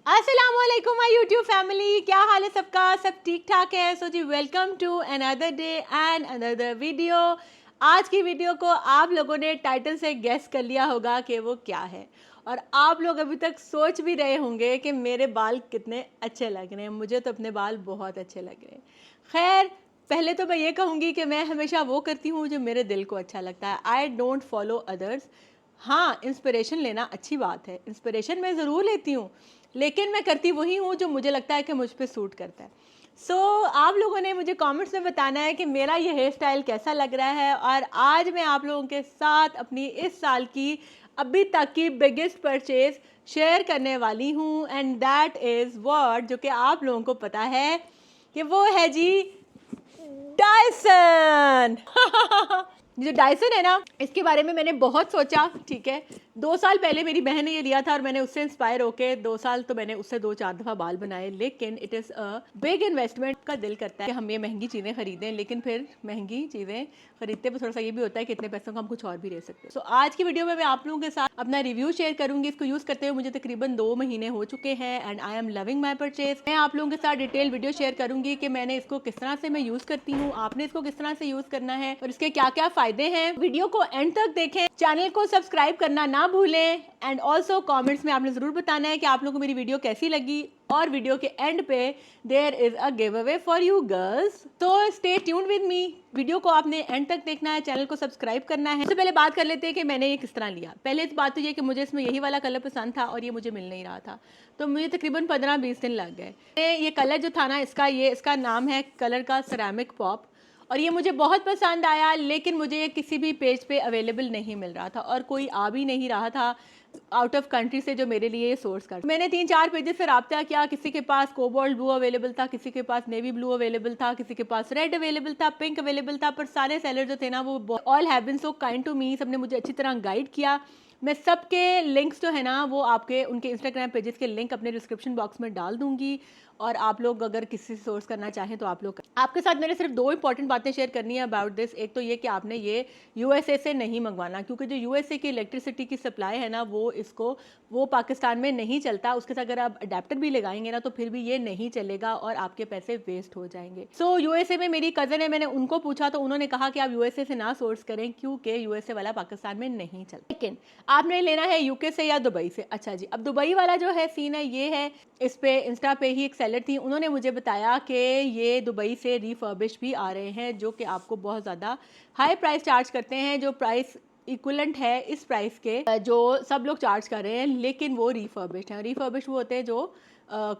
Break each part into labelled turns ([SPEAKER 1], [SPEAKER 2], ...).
[SPEAKER 1] अस्सलामुअलैकुम my YouTube family, क्या हाल है सबका? सब ठीक ठाक है? सो जी welcome to another day and another video. आज की वीडियो को आप लोगों ने टाइटल से गेस कर लिया होगा कि वो क्या है, और आप लोग अभी तक सोच भी रहे होंगे कि मेरे बाल कितने अच्छे लग रहे हैं। मुझे तो अपने बाल बहुत अच्छे लग रहे हैं। खैर, पहले तो मैं ये कहूँगी कि मैं हमेशा वो करती हूँ जो मेरे दिल को अच्छा लगता है। I don't follow others. हाँ, इंस्पिरेशन लेना अच्छी बात है, इंस्पिरेशन मैं ज़रूर लेती हूँ, लेकिन मैं करती वही हूँ जो मुझे लगता है कि मुझ पे सूट करता है। आप लोगों ने मुझे कमेंट्स में बताना है कि मेरा ये हेयर स्टाइल कैसा लग रहा है, और आज मैं आप लोगों के साथ अपनी इस साल की अभी तक की बिगेस्ट परचेज शेयर करने वाली हूँ, एंड दैट इज़ व्हाट, जो कि आप लोगों को पता है कि वो है जी डायसन। जो डायसन है ना, इसके बारे में मैंने बहुत सोचा। ठीक है, 2 साल पहले मेरी बहन ने ये लिया था और मैंने उससे इंस्पायर होके 2 साल तो मैंने उससे 2-4 दफ़ा बाल बनाए, लेकिन it is a big investment. का दिल करता है कि हम ये महंगी चीज़ें खरीदें, लेकिन फिर महंगी चीज़ें खरीदते हुए थोड़ा सा ये भी होता है कि इतने पैसों का हम कुछ और भी ले सकते हैं। सो आज की वीडियो में मैं आप लोगों के साथ अपना रिव्यू शेयर करूंगी। इसको यूज़ करते हुए मुझे तकरीबन 2 महीने हो चुके हैं and I am loving my purchase. मैं आप लोगों के साथ डिटेल वीडियो शेयर करूंगी कि मैंने इसको किस तरह से मैं यूज़ करती हूँ, आपने इसको किस तरह से यूज़ करना है और इसके क्या क्या फ़ायदे हैं। वीडियो को एंड तक देखें, चैनल को सब्सक्राइब करना ना भूलें, एंड ऑल्सो कॉमेंट्स में आपने ज़रूर बताना है कि आप लोगों को मेरी वीडियो कैसी लगी, और वीडियो के एंड पे there is a giveaway for you girls. तो stay tuned with me, video को आपने एंड तक देखना है, चैनल को सब्सक्राइब करना है। सबसे पहले बात कर लेते हैं कि मैंने ये किस तरह लिया। पहले तो बात तो ये कि मुझे इसमें यही वाला कलर पसंद था और ये मुझे मिल नहीं रहा था, तो मुझे तकरीबन 15-20 दिन लग गए। ये कलर जो था ना, इसका नाम है कलर का सेरामिक पॉप, और ये मुझे बहुत पसंद आया, लेकिन मुझे ये किसी भी पेज पे अवेलेबल नहीं मिल रहा था और कोई आ भी नहीं रहा था आउट ऑफ कंट्री से जो मेरे लिए सोर्स कर। मैंने 3-4 पेजेस से रब्ता किया, किसी के पास कोबाल्ट ब्लू अवेलेबल था, किसी के पास नेवी ब्लू अवेलेबल था, किसी के पास रेड अवेलेबल था, पिंक अवेलेबल था, पर सारे सेलर जो थे ना वो all have been so kind to me. सबने मुझे अच्छी तरह गाइड किया। मैं सबके लिंक्स जो है ना वो आपके उनके इंस्टाग्राम पेजेस के लिंक अपने डिस्क्रिप्शन बॉक्स में डाल दूंगी, और आप लोग अगर किसी से सोर्स करना चाहें तो आप लोग। आपके साथ मैंने सिर्फ 2 इंपॉर्टेंट बातें शेयर करनी है अबाउट दिस। एक तो ये कि आपने ये यूएसए से नहीं मंगवाना, क्योंकि जो यूएसए की इलेक्ट्रिसिटी की सप्लाई है ना वो पाकिस्तान में नहीं चलता। उसके साथ अगर आप अडेप्टर भी लगाएंगे ना तो फिर भी ये नहीं चलेगा और आपके पैसे वेस्ट हो जाएंगे। यूएसए में मेरी कज़न है, मैंने उनको पूछा तो उन्होंने कहा कि आप यूएसए से ना सोर्स करें, क्योंकि यूएसए वाला पाकिस्तान में नहीं चलता, लेकिन आपने लेना है यूके से या दुबई से। अच्छा जी, अब दुबई वाला जो है सीन है ये है, इस पे इंस्टा पे ही एक सेलर थी, उन्होंने मुझे बताया कि ये दुबई से रिफर्बिश भी आ रहे हैं, जो कि आपको बहुत ज़्यादा हाई प्राइस चार्ज करते हैं, जो प्राइस इक्वलेंट है इस प्राइस के जो सब लोग चार्ज कर रहे हैं, लेकिन वो रिफर्बिश्ड हैं। रिफर्बिश्ड वो होते हैं जो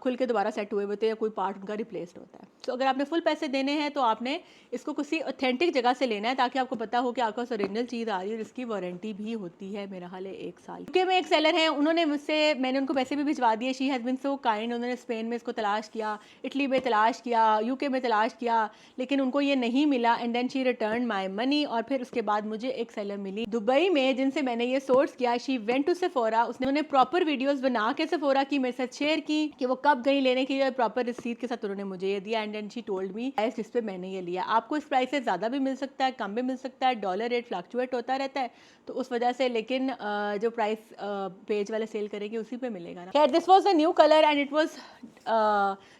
[SPEAKER 1] खुल के दोबारा सेट हुए होते हैं या कोई पार्ट उनका रिप्लेस्ड होता है। तो अगर आपने फुल पैसे देने हैं तो आपने इसको किसी ऑथेंटिक जगह से लेना है, ताकि आपको पता हो कि आपके पास ओरिजिनल चीज़ आ रही है, और इसकी वारंटी भी होती है मेरा हाल है 1 साल। यूके में एक सेलर है, उन्होंने मुझसे, मैंने उनको पैसे भी भिजवा दिए। She has been so kind. उन्होंने स्पेन में इसको तलाश किया, इटली में तलाश किया, यूके में तलाश किया, लेकिन उनको ये नहीं मिला, and then she return my money. और फिर उसके बाद मुझे एक सेलर मिली दुबई में जिनसे मैंने ये सोर्स किया। शी वेंट टू सेफोरा, उसने प्रॉपर वीडियोज़ बना के सेफोरा की मेरे साथ शेयर की कि वो कब गई लेने की, प्रॉपर रिसीट के साथ उन्होंने मुझे ये दिया, and then she told me price जिस पे मैंने ये लिया। आपको इस प्राइस से ज़्यादा भी मिल सकता है, कम भी मिल सकता है, डॉलर रेट फ्लक्चुएट होता रहता है, तो उस वजह से, लेकिन जो प्राइस पेज वाले सेल करेंगे उसी पे मिलेगा ना। खैर, this was a new colour and it was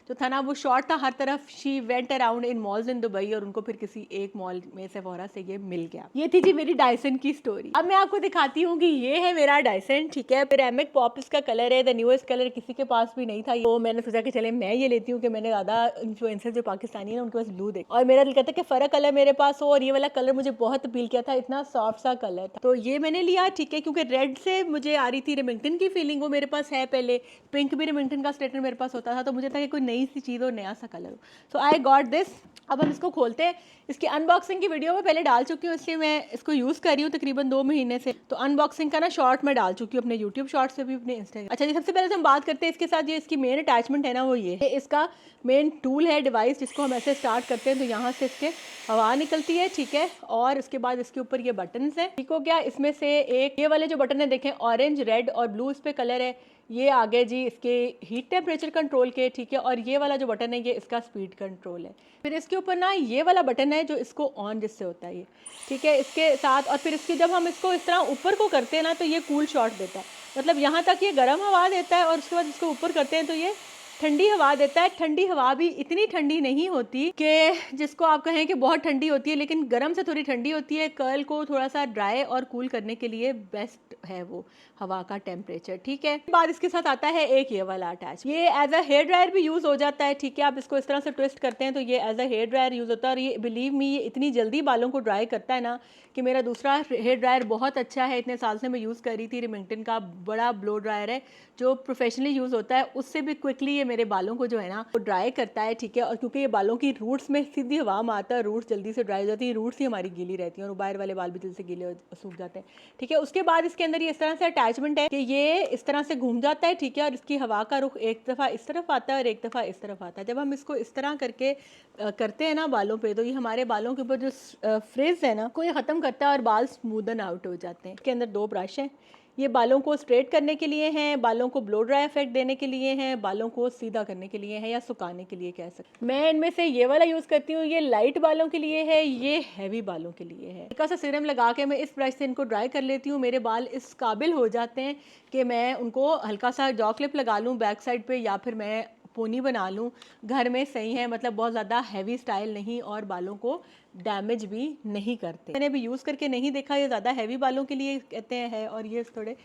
[SPEAKER 1] जो था ना वो शॉर्ट था हर तरफ। She went around in malls in Dubai, और उनको फिर किसी एक मॉल में सेफोरा से ये मिल गया। ये थी जी मेरी डायसन की स्टोरी। अब मैं आपको दिखाती हूँ कि ये है मेरा डायसन। ठीक है, सिरेमिक पॉप इसका कलर है, द न्यूएस्ट कलर, किसी के पास भी नहीं था, तो मैंने सोचा कि चले मैं ये लेती हूँ, कि मैंने ज़्यादा इन्फ्लुएंसर जो पाकिस्तानी है उनके पास ब्लू देखा, और मेरा दिल कहता है कि फ़र्क कलर मेरे पास हो, और ये वाला कलर मुझे बहुत अपील किया था, इतना सॉफ्ट सा कलर था, तो ये मैंने लिया। ठीक है, क्योंकि रेड से मुझे आ रही थी रेमिंगटन की फीलिंग, वो मेरे पास है पहले, पिंक भी रेमिंगटन का स्ट्रेटनर मेरे पास होता था, तो मुझे था कि कोई नई सी चीज़ और नया सा कलर हो। सो आई गॉट दिस। अब हम इसको खोलते हैं। इसकी अनबॉक्सिंग की वीडियो मैं पहले डाल चुकी हूँ, इसलिए मैं इसको यूज़ कर रही हूँ तकरीबन 2 महीने से, तो अनबॉक्सिंग का ना शॉर्ट मैं डाल चुकी हूँ अपने यूट्यूब शॉर्ट से भी, अपने इंस्टाग्राम। अच्छा जी, सबसे पहले तो हम बात करते हैं इसके साथ, ये इसकी मेन अटैचमेंट है ना वो ये इसका मेन टूल है, डिवाइस, जिसको हम ऐसे स्टार्ट करते हैं तो यहाँ से इसके हवा निकलती है। ठीक है, और इसके बाद इसके ऊपर ये बटन है। ठीक हो गया, इसमें से एक ये वाले जो बटन है देखें, ऑरेंज, रेड और ब्लू इस पे कलर है, ये आगे जी इसके हीट टेम्परेचर कंट्रोल के। ठीक है, और ये वाला जो बटन है ये इसका स्पीड कंट्रोल है। फिर इसके ऊपर ना ये वाला बटन है जो इसको ऑन जिससे होता है ये। ठीक है, इसके साथ, और फिर इसके जब हम इसको इस तरह ऊपर को करते हैं ना तो ये कूल शॉट देता है। मतलब यहाँ तक ये गर्म हवा देता है और उसके बाद इसको ऊपर करते हैं तो ये ठंडी हवा देता है। ठंडी हवा भी इतनी ठंडी नहीं होती कि जिसको आप कहें कि बहुत ठंडी होती है, लेकिन गर्म से थोड़ी ठंडी होती है। कर्ल को थोड़ा सा ड्राई और कूल करने के लिए बेस्ट है वो हवा का टेम्परेचर, ठीक है। बाद इसके साथ आता है एक ये वाला अटैच, ये एज अ हेयर ड्रायर भी यूज़ हो जाता है, ठीक है। आप इसको इस तरह से ट्विस्ट करते हैं तो ये as a hair dryer use होता है। और ये बिलीव मी, ये इतनी जल्दी बालों को ड्राई करता है ना कि मेरा दूसरा हेयर ड्रायर बहुत अच्छा है, इतने साल से मैं यूज़ कर रही थी। रिमिंगटन का बड़ा ब्लो ड्रायर है जो प्रोफेशनली यूज़ होता है, उससे भी क्विकली ये मेरे बालों को जो है ना वो ड्राई करता है, ठीक है। और क्योंकि ये बालों की रूट्स में सीधी हवा मारता है, रूट्स जल्दी से ड्राई हो जाती है, रूट्स ही हमारी गीली रहती हैं और बाहर वाले बाल भी जल्दी से गीले सूख जाते हैं, ठीक है। उसके बाद इसके अंदर ये इस तरह से अटैचमेंट है कि ये इस तरह से घूम जाता है, ठीक है। और इसकी हवा का रुख एक दफ़ा इस तरफ आता है और एक दफ़ा इस तरफ आता है। जब हम इसको इस तरह करके करते हैं ना बालों पे, तो ये हमारे बालों के ऊपर जो फ्रिज है ना को ये ख़त्म करता है और बाल स्मूदन आउट हो जाते हैं। इसके अंदर दो ब्रश हैं, ये बालों को स्ट्रेट करने के लिए हैं, बालों को ब्लो ड्राई इफेक्ट देने के लिए हैं, बालों को सीधा करने के लिए हैं या सुखाने के लिए कह सकते हैं। मैं इनमें से ये वाला यूज़ करती हूँ, ये लाइट बालों के लिए है, ये हैवी बालों के लिए है। हल्का सा सीरम लगा के मैं इस ब्रश से इनको ड्राई कर लेती हूँ। मेरे बाल इस काबिल हो जाते हैं कि मैं उनको हल्का सा जॉ क्लिप लगा लूँ बैक साइड पे, या फिर मैं पोनी बना लूँ घर में, सही है। मतलब बहुत ज़्यादा हैवी स्टाइल नहीं और बालों को डैमेज भी नहीं करते। मैंने अभी यूज़ करके नहीं देखा, ये ज़्यादा हैवी बालों के लिए कहते हैं और ये थोड़े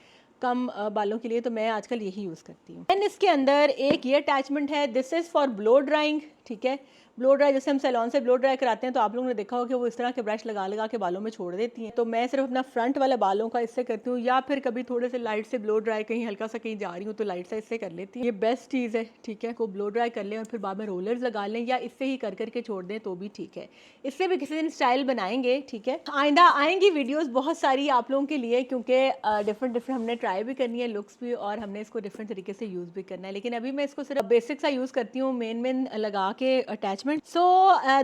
[SPEAKER 1] कम बालों के लिए, तो मैं आजकल यही यूज़ करती हूँ। एंड इसके अंदर एक ये अटैचमेंट है, this is for blow drawing, ठीक है। ब्लो ड्राई जैसे हम सैलून से ब्लो ड्राई कराते हैं तो आप लोगों ने देखा होगा कि वो इस तरह के ब्रश लगा लगा के बालों में छोड़ देती हैं। तो मैं सिर्फ अपना फ्रंट वाले बालों का इससे करती हूँ, या फिर कभी थोड़े से लाइट से ब्लो ड्राई, कहीं हल्का सा कहीं जा रही हूँ तो लाइट सा इससे कर लेती हूँ। ये बेस्ट चीज़ है, ठीक है। को ब्लो ड्राई कर लें और फिर बाद में रोलर्स लगा लें या इससे ही कर करके छोड़ दें तो भी ठीक है। इससे भी किसी दिन स्टाइल बनाएंगे, ठीक है। आइंदा आएंगी वीडियोज़ बहुत सारी आप लोगों के लिए, क्योंकि डिफरेंट हमने ट्राई भी करनी है लुक्स भी, और हमने इसको डिफरेंट तरीके से यूज़ भी करना है। लेकिन अभी मैं इसको सिर्फ बेसिक सा यूज़ करती हूँ, मेन लगा के अटैचमेंट। सो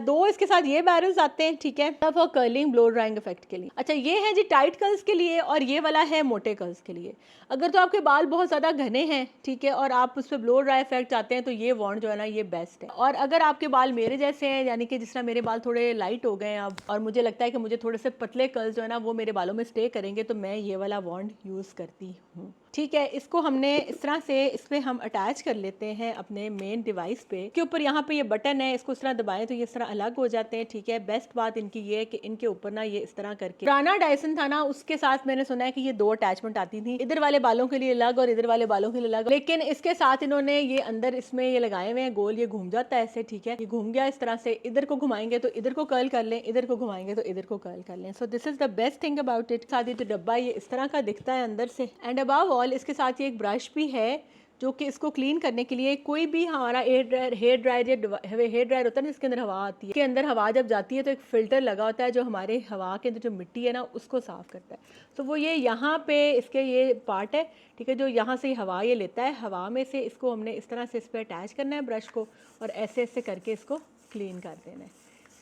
[SPEAKER 1] दो इसके साथ ये बैरल्स आते हैं, ठीक है, for curling blow drying effect के लिए। अच्छा, ये है जी टाइट कर्ल्स के लिए और ये वाला है मोटे कर्ल्स के लिए। अगर तो आपके बाल बहुत ज़्यादा घने हैं, ठीक है, और आप उस पर ब्लो ड्राई इफेक्ट चाहते हैं तो ये वॉन्ड जो है ना ये बेस्ट है। और अगर आपके बाल मेरे जैसे हैं, यानी कि जिस तरह मेरे बाल थोड़े लाइट हो गए हैं अब, और मुझे लगता है कि मुझे थोड़े से पतले कर्ल्स जो है ना वो मेरे बालों में स्टे करेंगे, तो मैं ये वाला वॉन्ड यूज़ करती हूँ, ठीक है। इसको हमने इस तरह से इस पर हम अटैच कर लेते हैं अपने मेन डिवाइस पे के ऊपर। यहाँ पे ये बटन है, इसको इस तरह दबाएं तो ये इस तरह अलग हो जाते हैं, ठीक है। बेस्ट बात इनकी ये है कि इनके ऊपर ना ये इस तरह करके, पुराना डायसन था ना उसके साथ मैंने सुना है कि ये दो अटैचमेंट आती थी, इधर वाले बालों के लिए अलग और इधर वाले बालों के लिए अलग, लेकिन इसके साथ इन्होंने ये अंदर इसमें ये लगाए हुए हैं गोल, ये घूम जाता है ऐसे, ठीक है। ये घूम गया इस तरह से, इधर को घुमाएंगे तो इधर को कर्ल कर लें, इधर को घुमाएंगे तो इधर को कर्ल कर लें। So this is the best thing about it. साथ ही तो डब्बा ये इस तरह का दिखता है अंदर से। एंड अबव ऑल इसके साथ ये एक ब्रश भी है जो कि इसको क्लीन करने के लिए, कोई भी हमारा हेयर ड्रायर होता है ना जिसके अंदर हवा आती है, के अंदर हवा जब जाती है तो एक फ़िल्टर लगा होता है जो हमारे हवा के अंदर जो मिट्टी है ना उसको साफ़ करता है। तो वो ये यहाँ पे इसके ये पार्ट है, ठीक है, जो यहाँ से हवा ये लेता है, हवा में से इसको हमने इस तरह से इस पर अटैच करना है ब्रश को और ऐसे ऐसे करके इसको क्लीन कर देना है,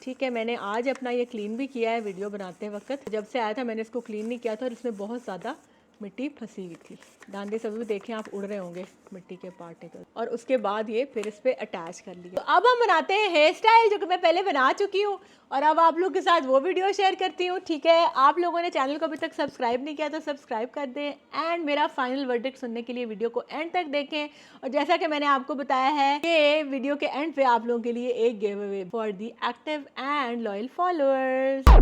[SPEAKER 1] ठीक है। मैंने आज अपना ये क्लीन भी किया है वीडियो बनाते वक्त। जब से आया था मैंने इसको क्लीन नहीं किया था और इसमें बहुत ज़्यादा मिट्टी फंसी हुई थी। दांदे सभी भी देखें आप, उड़ रहे होंगे मिट्टी के पार्टिकल। और उसके बाद ये फिर इस पर अटैच कर लिया। तो अब हम बनाते हैं हेयर स्टाइल, जो कि मैं पहले बना चुकी हूँ और अब आप लोग के साथ वो वीडियो शेयर करती हूँ, ठीक है। आप लोगों ने चैनल को अभी तक सब्सक्राइब नहीं किया तो सब्सक्राइब कर दें एंड मेरा फाइनल वर्डिक्ट सुनने के लिए वीडियो को एंड तक देखें। और जैसा कि मैंने आपको बताया है कि वीडियो के एंड पे आप लोगों के लिए एक giveaway for the active and loyal followers.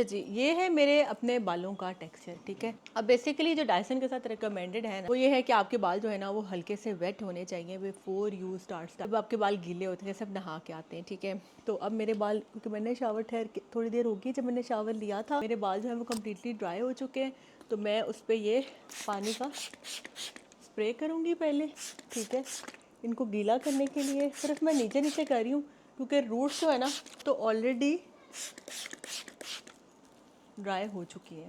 [SPEAKER 1] जी, ये है मेरे अपने बालों का टेक्सचर, ठीक है। अब बेसिकली जो डायसन के साथ रिकमेंडेड है ना वो ये है कि आपके बाल जो है ना वो हल्के से वेट होने चाहिए बिफोर यू स्टार्ट। जब आपके बाल गीले होते हैं, सब नहा के आते हैं, ठीक है। तो अब मेरे बाल, क्योंकि मैंने शावर ठहर के थोड़ी देर होगी जब मैंने शावर लिया था, मेरे बाल जो है वो कम्प्लीटली ड्राई हो चुके हैं। तो मैं उस पर ये पानी का स्प्रे करूँगी पहले, ठीक है, इनको गीला करने के लिए। सिर्फ मैं नीचे नीचे कर रही हूँ क्योंकि रूट्स जो है ना तो ऑलरेडी ड्राई हो चुकी है।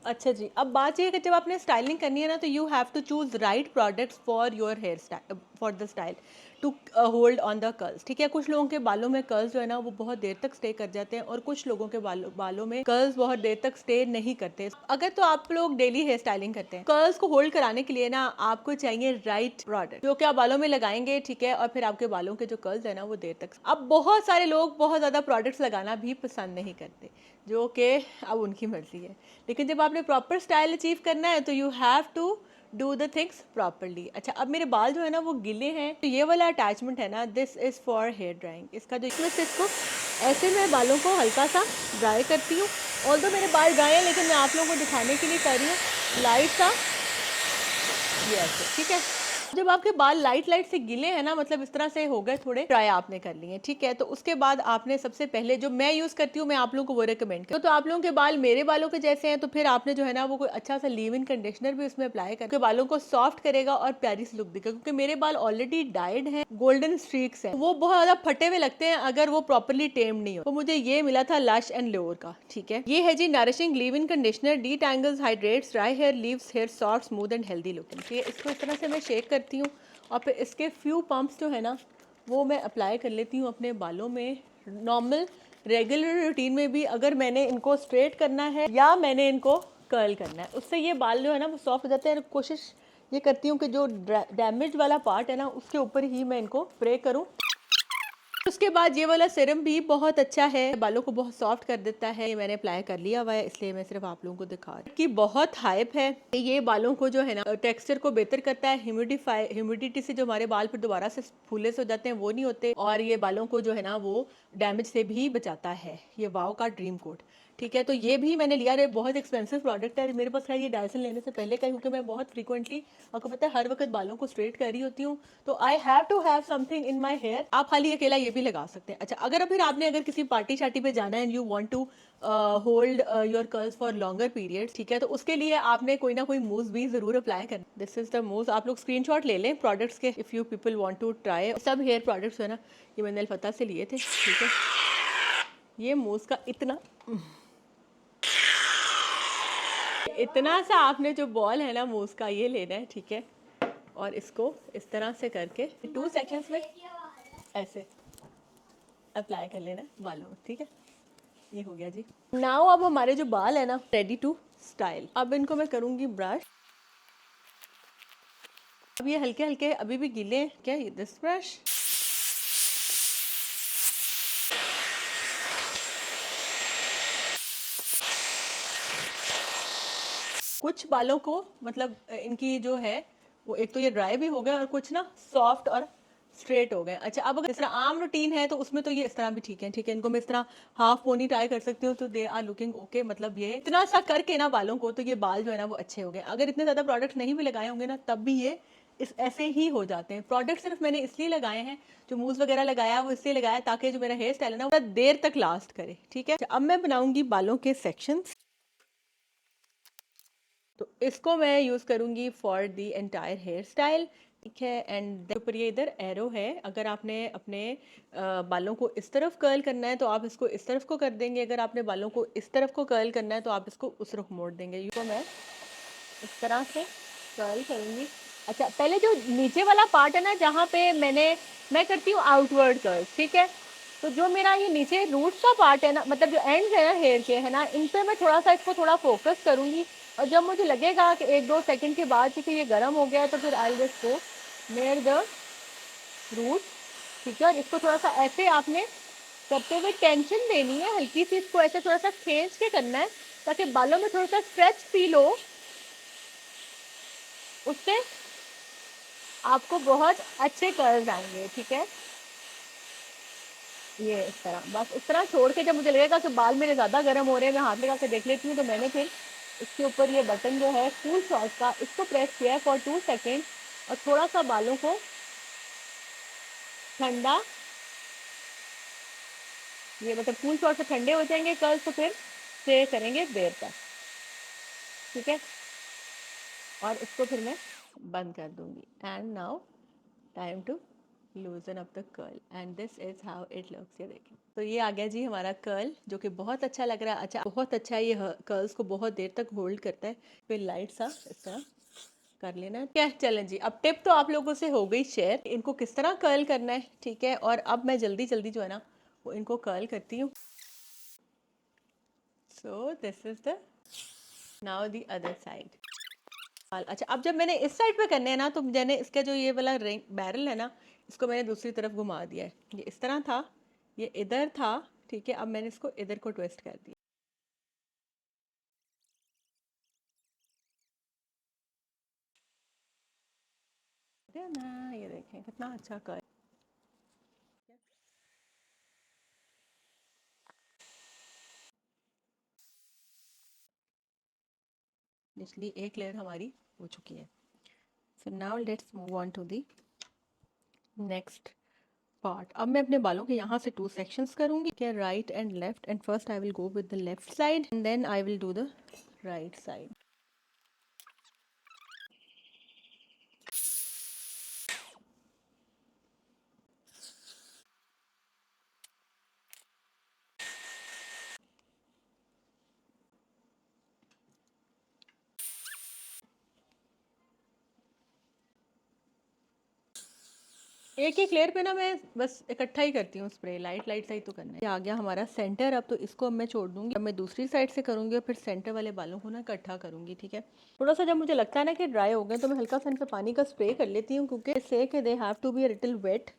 [SPEAKER 1] अच्छा जी, अब बात ये है कि जब आपने स्टाइलिंग करनी है ना, तो you have to choose right products for your hair style, for the style, to hold on the curls, ठीक है। कुछ लोगों के बालों में कर्ल्स जो है ना वो बहुत देर तक स्टे कर जाते हैं, और कुछ लोगों के बालों में कर्ल्स बहुत देर तक स्टे नहीं करते। अगर तो आप लोग डेली हेयर स्टाइलिंग करते हैं, कर्ल्स को होल्ड कराने के लिए ना आपको चाहिए राइट प्रोडक्ट, जो कि आप बालों में लगाएंगे, ठीक है, और फिर आपके बालों के जो कर्ल्स है ना वो देर तक। अब बहुत सारे लोग बहुत ज़्यादा प्रोडक्ट्स लगाना भी पसंद नहीं करते, जो कि अब उनकी मर्जी है, लेकिन जब आपने प्रॉपर स्टाइल अचीव करना है तो you have to do the things properly. अच्छा, अब मेरे बाल जो है ना वो गिले हैं, तो ये वाला अटैचमेंट है ना, this is for hair drying. इसका जो इसमें से इसको ऐसे मैं बालों को हल्का सा ड्राई करती हूँ। ऑल्दो मेरे बाल ड्राई हैं, लेकिन मैं आप लोगों को दिखाने के लिए कर रही हूँ लाइट सा, ये ऐसे, ठीक है। जब आपके बाल लाइट लाइट से गिले हैं ना, मतलब इस तरह से हो गए थोड़े ड्राई आपने कर लिए, ठीक है, तो उसके बाद आपने सबसे पहले जो मैं यूज करती हूँ, मैं आप लोगों को वो रिकमेंड करती हूँ। तो आप लोगों के बाल मेरे बालों के जैसे हैं, तो फिर आपने जो है ना वो कोई अच्छा सा लीव इन कंडीशनर भी उसमें अप्लाई करके बालों को सॉफ्ट करेगा और प्यारी सी लुक देगा, क्योंकि मेरे बाल ऑलरेडी डाइड हैं, गोल्डन स्ट्रीक्स हैं, वो बहुत ज्यादा फटे हुए लगते हैं अगर वो प्रॉपरली टेम्ड नहीं हो। तो मुझे ये मिला था लश एंड लोअर का, ठीक है। ये है जी nourishing leave in conditioner, detangles, hydrates dry hair, leaves hair soft, smooth and healthy looking. ठीक है, इसको इस तरह से मैं शेक करती हूँ, और फिर इसके फ्यू पंप्स जो है ना वो मैं अप्लाई कर लेती हूँ अपने बालों में। नॉर्मल रेगुलर रूटीन में भी अगर मैंने इनको स्ट्रेट करना है या मैंने इनको कर्ल करना है, उससे ये बाल जो है ना वो सॉफ्ट हो जाते हैं। कोशिश ये करती हूँ कि जो डैमेज वाला पार्ट है ना उसके ऊपर ही मैं इनको स्प्रे करूँ। उसके बाद ये वाला सीरम भी बहुत अच्छा है, बालों को बहुत सॉफ्ट कर देता है। ये मैंने अप्लाई कर लिया हुआ है, इसलिए मैं सिर्फ आप लोगों को दिखा रही हूँ कि बहुत हाइप है। ये बालों को जो है ना टेक्सचर को बेहतर करता है, ह्यूमिडिटी से जो हमारे बाल फिर दोबारा से फूले से हो जाते हैं वो नहीं होते, और ये बालों को जो है ना वो डैमेज से भी बचाता है। ये वाओ का ड्रीम कोट, ठीक है। तो ये भी मैंने लिया है, बहुत एक्सपेंसिव प्रोडक्ट है मेरे पास। ये डायसन लेने से पहले का, क्योंकि मैं बहुत फ्रीक्वेंटली, आपको पता है, हर वक्त बालों को स्ट्रेट कर रही होती हूँ, तो I have to have something in my hair. आप खाली अकेला ये भी लगा सकते हैं। अच्छा, अगर फिर आपने अगर किसी पार्टी शार्टी पे जाना है and you want to hold your curls for longer period, ठीक है, तो उसके लिए आपने कोई ना कोई मूव भी जरूर अप्लाई करना। दिस इज द मूव, आप लोग स्क्रीनशॉट ले लें प्रोडक्ट्स के, if you people want to try. सब हेयर प्रोडक्ट्स है ना, ये मैंने अलफता से लिए थे, ठीक है। ये मूव का इतना सा आपने जो बॉल है ना मूस का ये लेना है, ठीक है, और इसको इस तरह से करके 2 सेकंड्स में ऐसे अप्लाई कर लेना है बालों में, ठीक है। ये हो गया जी। नाउ अब हमारे जो बाल है ना रेडी टू स्टाइल। अब इनको मैं करूंगी ब्रश। अब ये हल्के हल्के अभी भी गीले हैं क्या, ये दिस ब्रश। कुछ बालों को मतलब इनकी जो है वो एक तो ये ड्राई भी हो गया, और कुछ ना सॉफ्ट और स्ट्रेट हो गए। अच्छा, अब अगर इस तरह आम रूटीन है तो उसमें तो ये इस तरह भी ठीक है, ठीक है। इनको मैं इस तरह हाफ पोनी ट्राई कर सकती हूँ, तो दे आर लुकिंग ओके। मतलब ये इतना सा करके ना बालों को, तो ये बाल जो है ना वो अच्छे हो गए। अगर इतने ज्यादा प्रोडक्ट नहीं भी लगाए होंगे ना तब भी ये इस ऐसे ही हो जाते हैं। प्रोडक्ट सिर्फ मैंने इसलिए लगाए हैं, जो मूव वगैरह लगाया वो इसलिए लगाया ताकि जो मेरा हेयर स्टाइल है ना वो देर तक लास्ट करे, ठीक है। अब मैं बनाऊंगी बालों के सेक्शंस, तो इसको मैं यूज करूंगी for the entire hair style, ठीक है। एंड ऊपर ये इधर एरो है, अगर आपने अपने बालों को इस तरफ कर्ल करना है तो आप इसको इस तरफ को कर देंगे, अगर आपने बालों को इस तरफ को कर्ल करना है तो आप इसको उस तरफ मोड़ देंगे। इसको मैं इस तरह से कर्ल करूंगी। अच्छा, पहले जो नीचे वाला पार्ट है ना जहाँ पे मैं करती हूँ आउटवर्ड कर्ल, ठीक है। तो जो मेरा ये नीचे रूट्स का पार्ट है ना, मतलब जो एंड्स है ना हेयर के, है ना, इन पे मैं थोड़ा सा इसको थोड़ा फोकस करूंगी। और जब मुझे लगेगा कि 1-2 सेकंड के बाद कि ये गर्म हो गया है, तो फिर I just go near the root, ठीक है। और इसको थोड़ा सा ऐसे आपने करते हुए टेंशन देनी है हल्की सी, इसको ऐसे थोड़ा सा खींच के करना है ताकि बालों में थोड़ा सा स्ट्रेच फील हो, उससे आपको बहुत अच्छे कर्ल्स आएंगे, ठीक है। ये इस तरह, बस इस तरह छोड़ के, जब मुझे लगेगा कि बाल मेरे ज़्यादा गर्म हो रहे हैं, मैं हाथ लगा के देख लेती हूँ, तो मैंने फिर इसके ऊपर ये बटन जो है कूल शॉट का, इसको प्रेस किया है फॉर 2 सेकेंड, और थोड़ा सा बालों को ठंडा, ये मतलब कूल शॉट से ठंडे हो जाएंगे कर्ल्स, तो फिर स्टे करेंगे देर तक, ठीक है। और इसको फिर मैं बंद कर दूंगी। And now time to loosen up the curl and this is how it looks. ये देखिए, तो ये आ गया जी हमारा कर्ल, जो कि बहुत अच्छा लग रहा है। अच्छा, बहुत अच्छा है, ये कर्ल्स को बहुत देर तक होल्ड करता है। फिर लाइट सा इस तरह कर लेना है। क्या, चलें जी, अब टिप तो आप लोगों से हो गई शेयर, इनको किस तरह कर्ल करना है, ठीक है। और अब मैं जल्दी जल्दी जो है ना वो इनको कर्ल करती हूँ। So this is the now the other side. अच्छा, अब जब मैंने इस साइड पे करने हैं ना, तो मैंने इसका जो ये वाला रिंग बैरल है ना, इसको मैंने दूसरी तरफ घुमा दिया है। ये इस तरह था, ये इधर था, ठीक है। अब मैंने इसको इधर को ट्विस्ट कर दिया है ना। ये देखें कितना अच्छा कर। निचली एक लेयर हमारी हो चुकी है। So now let's move on to the next part. अब मैं अपने बालों के यहाँ से 2 सेक्शंस करूँगी, क्या, right and left. And first I will go with the left side and then I will do the right side. एक एक लेयर पे ना मैं बस इकट्ठा ही करती हूँ स्प्रे, लाइट लाइट सा ही तो करना है। ये आ गया हमारा सेंटर। अब तो इसको अब मैं छोड़ दूंगी, अब मैं दूसरी साइड से करूंगी और फिर सेंटर वाले बालों को ना इकट्ठा करूंगी, ठीक है। थोड़ा सा जब मुझे लगता है ना कि ड्राई हो गए, तो मैं हल्का सा इन पे पानी का स्प्रे कर लेती हूँ, क्योंकि से के they have to be a little wet.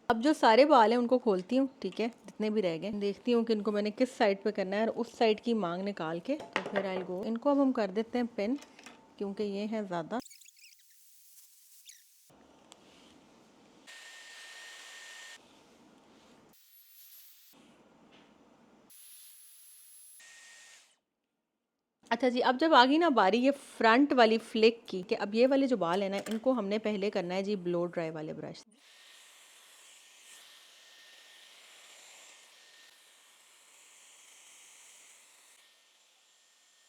[SPEAKER 1] अब जो सारे बाल हैं उनको खोलती हूँ, ठीक है, जितने भी रह गए। देखती हूँ कि इनको मैंने किस साइड पे करना है, और उस साइड की मांग निकाल के तो फिर आई गो। इनको अब हम कर देते हैं पिन, क्योंकि ये है ज़्यादा। अच्छा जी, अब जब आ गई ना बारी ये फ्रंट वाली फ्लिक की, कि अब ये वाले जो बाल है ना, इनको हमने पहले करना है जी ब्लो ड्राई वाले ब्रश।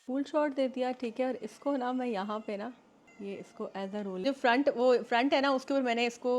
[SPEAKER 1] फुल शॉट दे दिया, ठीक है। और इसको ना मैं यहाँ पे ना ये इसको एज अ रोल, जो फ्रंट वो फ्रंट है ना, उसके ऊपर मैंने इसको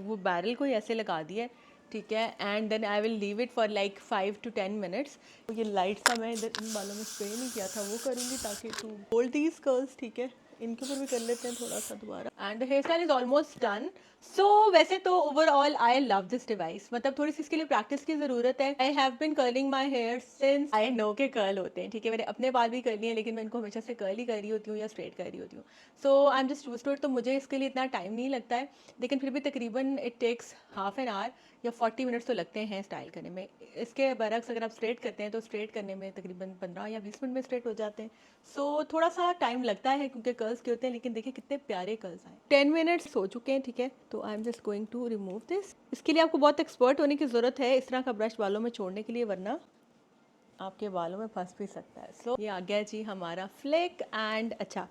[SPEAKER 1] वो बैरल को ही ऐसे लगा दिया है, ठीक है। And then I will leave it for like 5 to 10 minutes। तो ये लाइट सा मैं इधर इन बालों में स्प्रे नहीं किया था, वो करूँगी ताकि टू होल्ड दीज कर्ल्स, ठीक है। इनके ऊपर भी कर लेते हैं थोड़ा सा दोबारा। And hairstyle is almost done. So वैसे तो overall I love this device, मतलब थोड़ी सी इसके लिए प्रैक्टिस की ज़रूरत है। I have been curling my hair since I know के कर्ल होते हैं, ठीक है। मैंने अपने बाल भी कर लिए, लेकिन मैं इनको हमेशा से कर्ल ही कर रही होती हूँ या स्ट्रेट कर रही होती हूँ। So I am just use to it, तो मुझे इसके लिए इतना टाइम नहीं लगता है। लेकिन फिर भी तकरीबन इट टेक्स ½ एन आवर या 40 मिनट्स तो लगते हैं स्टाइल करने में। इसके बरक्स अगर आप स्ट्रेट करते हैं तो स्ट्रेट करने में तकरीबन 15 या 20 मिनट में स्ट्रेट हो जाते हैं। सो थोड़ा सा टाइम लगता है क्योंकि कर्ल्स के होते हैं, लेकिन देखिए कितने प्यारे कर्ल्स आए। 10 मिनट्स हो चुके हैं, ठीक है। तो I am just going to remove this. इसके लिए आपको बहुत एक्सपर्ट होने की ज़रूरत है इस तरह का ब्रश बालों में छोड़ने के लिए, वरना आपके बालों में फंस भी सकता है। सो ये आ गया जी हमारा फ्लिक। एंड अच्छा,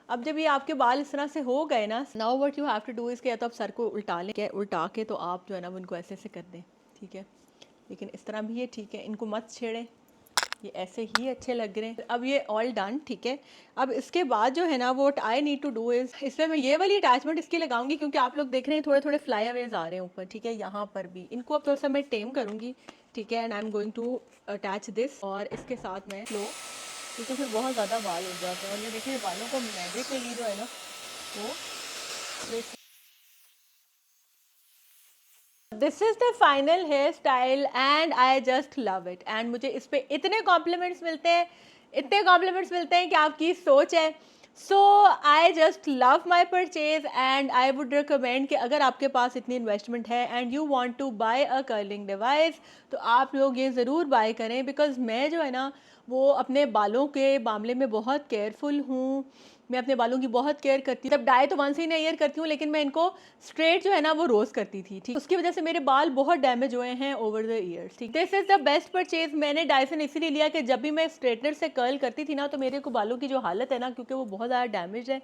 [SPEAKER 1] अब जब ये आपके बाल इस तरह से हो गए ना, now what you have to do is कि या तो आप सर को उल्टा लें, क्या उल्टा के तो आप जो है ना उनको ऐसे ऐसे कर दें, ठीक है। लेकिन इस तरह भी ये ठीक है, इनको मत छेड़ें, ये ऐसे ही अच्छे लग रहे हैं। अब ये ऑल डन, ठीक है। अब इसके बाद जो है ना, what I need to do is, इसमें मैं ये वाली अटैचमेंट इसकी लगाऊंगी, क्योंकि आप लोग देख रहे हैं थोड़े थोड़े फ्लाई अवेज आ रहे हैं ऊपर, ठीक है। यहाँ पर भी इनको अब थोड़ा सा मैं टेम करूंगी, ठीक है। And I am going to attach this, और इसके साथ मैं लो, क्योंकि फिर बहुत ज़्यादा बाल उग जाते हैं। और ये देखिए बालों को मैजिक के लिए जो है ना वो this is the final hair style and I just love it. And मुझे इस पे इतने कॉम्प्लीमेंट्स मिलते हैं, इतने कॉम्प्लीमेंट्स मिलते हैं कि आपकी सोच है। So I just love my purchase and I would recommend कि अगर आपके पास इतनी इन्वेस्टमेंट है and you want to buy a curling device, तो आप लोग ये ज़रूर बाय करें। बिकॉज मैं जो है ना वो अपने बालों के मामले में बहुत केयरफुल हूँ। मैं अपने बालों की बहुत केयर करती हूँ। तब डाई तो वंस इन अ ईयर करती हूँ, लेकिन मैं इनको स्ट्रेट जो है ना वो रोज करती थी, ठीक। उसकी वजह से मेरे बाल बहुत डैमेज हुए हैं ओवर द ईयर्स, ठीक। This is the best purchase. मैंने डायसन इसीलिए लिया कि जब भी मैं स्ट्रेटनर से कर्ल करती थी ना, तो मेरे को बालों की जो हालत है ना, क्योंकि वो बहुत ज़्यादा डैमेज है,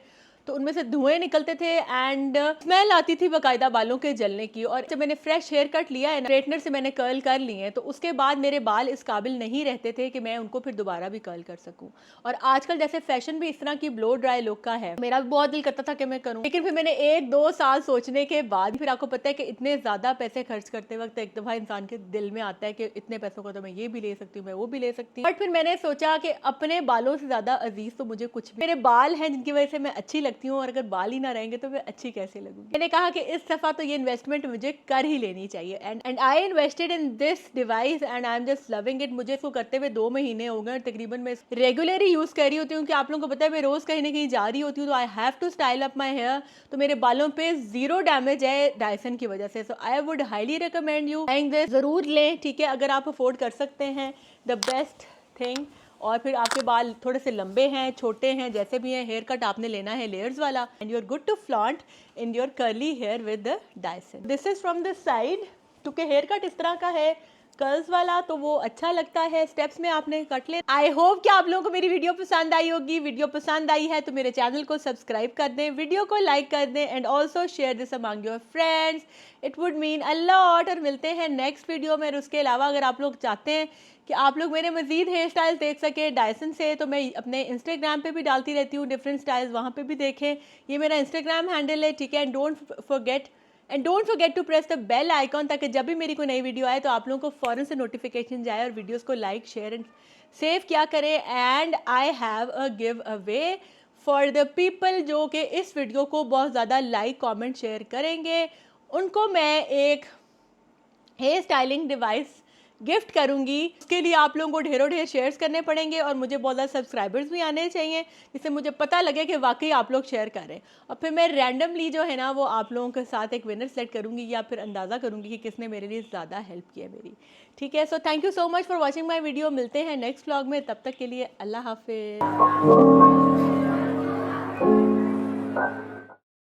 [SPEAKER 1] तो उनमें से धुएं निकलते थे एंड स्मेल आती थी बकायदा बालों के जलने की। और जब मैंने फ्रेश हेयर कट लिया है ना, स्ट्रेटनर से मैंने कर्ल कर लिए हैं, तो उसके बाद मेरे बाल इस काबिल नहीं रहते थे कि मैं उनको फिर दोबारा भी कर्ल कर सकूं। और आजकल जैसे फैशन भी इस तरह की ब्लो ड्राई लुक का है, मेरा भी बहुत दिल करता था कि मैं करूं, लेकिन फिर मैंने 1-2 साल सोचने के बाद, फिर आपको पता है कि इतने ज़्यादा पैसे खर्च करते वक्त एक दफ़ा इंसान के दिल में आता है कि इतने पैसों का तो मैं ये भी ले सकती हूँ, मैं वो भी ले सकती हूँ। बट फिर मैंने सोचा कि अपने बालों से ज़्यादा अजीज तो मुझे कुछ भी, मेरे बाल हैं जिनकी वजह से मैं अच्छी लगती हूँ, और अगर बाल ही ना रहेंगे तो मैं अच्छी कैसे लगूंगी। मैंने कहा कि इस दफा तो ये इन्वेस्टमेंट मुझे कर ही लेनी चाहिए, and I invested in this device and I am just loving it. मुझे इसको करते हुए 2 महीने हो गए, तकरीबन मैं रेगुलरली यूज कर रही होती हूँ कि आप लोगों को पता है मैं रोज कहीं ना कहीं जा रही होती हूँ, तो I have to style up my hair. तो मेरे बालों पे 0 डैमेज है डायसन की वजह से। So I would highly recommend you buying this, जरूर लें, ठीक है, अगर आप अफोर्ड कर सकते हैं। The best thing. और फिर आपके बाल थोड़े से लंबे हैं, छोटे हैं, जैसे भी हैं, हेयर कट आपने लेना है लेयर्स वाला, and you are good to flaunt in your curly hair with the Dyson. This is from the side, क्योंकि हेयर कट इस तरह का है कर्ल्स वाला, तो वो अच्छा लगता है, स्टेप्स में आपने कट ले। आई होप कि आप लोगों को मेरी वीडियो पसंद आई होगी। वीडियो पसंद आई है तो मेरे चैनल को सब्सक्राइब कर दें, वीडियो को लाइक कर दें, and also share this among your friends, it would mean a lot. और मिलते हैं नेक्स्ट वीडियो में। और उसके अलावा अगर आप लोग चाहते हैं कि आप लोग मेरे मजीद हेयर स्टाइल देख सके डायसन से, तो मैं अपने इंस्टाग्राम पे भी डालती रहती हूँ डिफरेंट स्टाइल्स, वहाँ पे भी देखें। ये मेरा इंस्टाग्राम हैंडल है, ठीक है। And don't forget to press the bell icon, ताकि जब भी मेरी कोई नई वीडियो आए तो आप लोगों को फ़ौरन से नोटिफिकेशन जाए, और वीडियोस को लाइक शेयर एंड सेव किया करें। And I have a giveaway for the people जो कि इस वीडियो को बहुत ज़्यादा लाइक कॉमेंट शेयर करेंगे, उनको मैं एक हेयर स्टाइलिंग डिवाइस गिफ्ट करूंगी। उसके लिए आप लोगों को ढेरों शेयर्स करने पड़ेंगे, और मुझे बहुत ज़्यादा सब्सक्राइबर्स भी आने चाहिए, जिससे मुझे पता लगे कि वाकई आप लोग शेयर कर रहे हैं। और फिर मैं रैंडमली जो है ना वो आप लोगों के साथ एक विनर सेलेक्ट करूंगी, या फिर अंदाज़ा करूंगी कि किसने मेरे लिए ज़्यादा हेल्प की है मेरी, ठीक है। So thank you so much for watching my video. मिलते हैं नेक्स्ट व्लॉग में, तब तक के लिए अल्लाह हाफिज़।